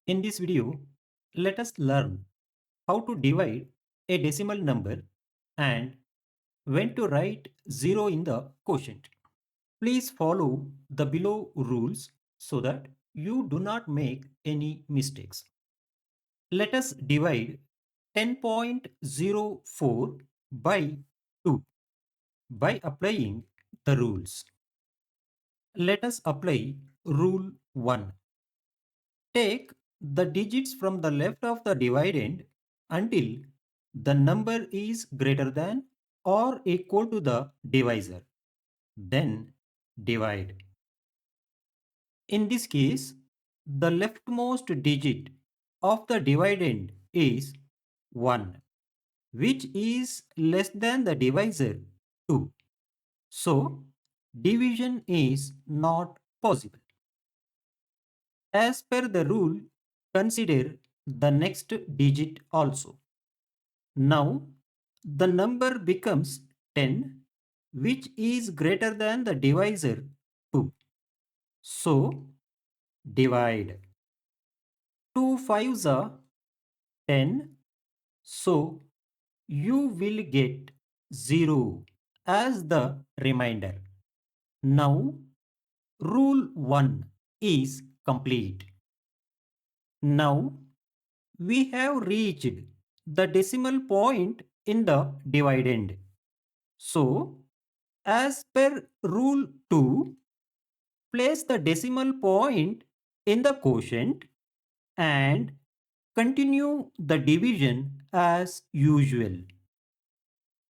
In this video, let us learn how to divide a decimal number and when to write 0 in the quotient. Please follow the below rules so that you do not make any mistakes. Let us divide 10.04 by 2 by applying the rules. Let us apply rule 1. Take the digits from the left of the dividend until the number is greater than or equal to the divisor. Then divide. In this case, the leftmost digit of the dividend is 1, which is less than the divisor 2. So, division is not possible. As per the rule, consider the next digit also. Now, the number becomes 10, which is greater than the divisor 2. So, divide. 2 5s are 10. So, you will get 0 as the remainder. Now, rule 1 is complete. Now, we have reached the decimal point in the dividend. So, as per rule 2, place the decimal point in the quotient and continue the division as usual.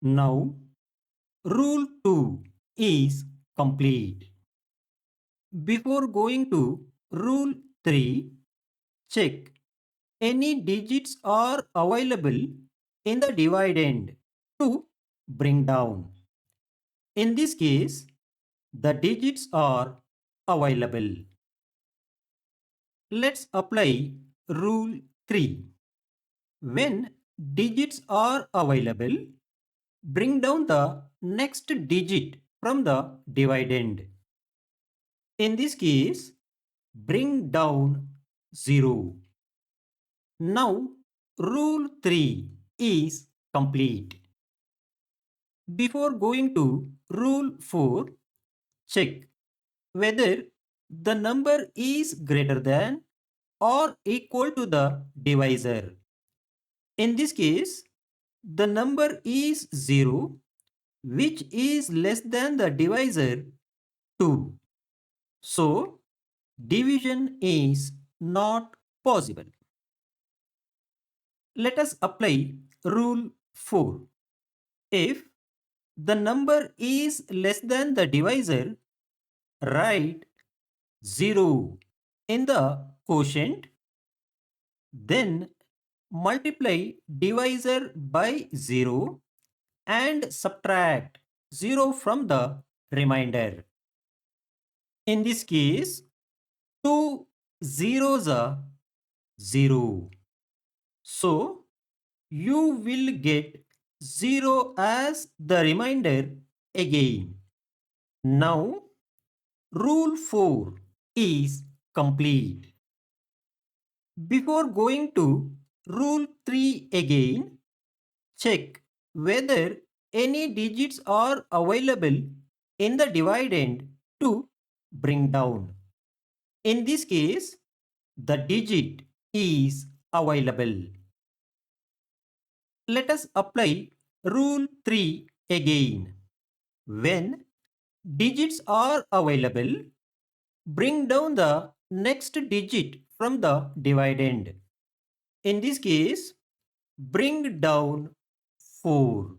Now, rule 2 is complete. Before going to rule 3, check any digits are available in the dividend to bring down. In this case, the digits are available. Let's apply rule 3. When digits are available, bring down the next digit from the dividend. In this case, bring down 0. Now, rule 3 is complete. Before going to rule 4, check whether the number is greater than or equal to the divisor. In this case, the number is 0, which is less than the divisor 2. So, division is not possible. Let us apply rule 4. If the number is less than the divisor, write 0 in the quotient, then multiply divisor by 0 and subtract 0 from the remainder. In this case, two zeros are 0. So, you will get 0 as the remainder again. Now, rule 4 is complete. Before going to rule 3 again, check whether any digits are available in the dividend to bring down. In this case, the digit is available. Let us apply rule 3 again. When digits are available, bring down the next digit from the dividend. In this case, bring down 4.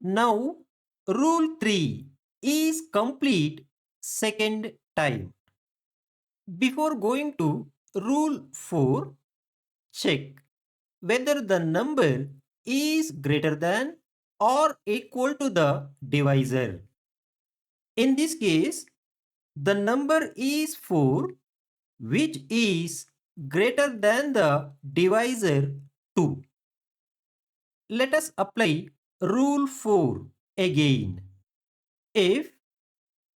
Now, rule 3 is complete second time. Before going to rule 4, check whether the number is greater than or equal to the divisor. In this case, the number is 4, which is greater than the divisor 2. Let us apply rule 4 again. If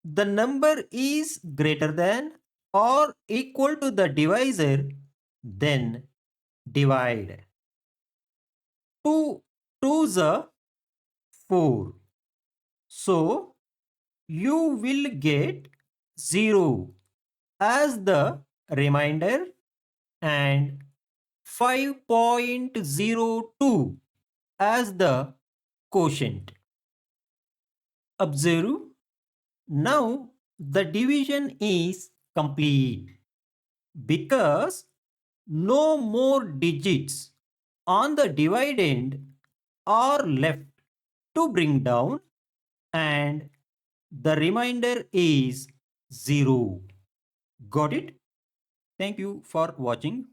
the number is greater than or equal to the divisor Then divide. 2 2's are 4. So you will get 0 as the remainder and 5.02 as the quotient. Observe, now the division is complete because no more digits on the dividend are left to bring down and the remainder is 0. Got it? Thank you for watching.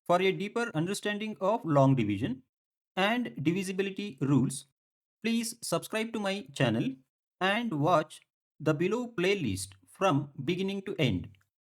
For a deeper understanding of long division and divisibility rules, please subscribe to my channel and watch the below playlist from beginning to end.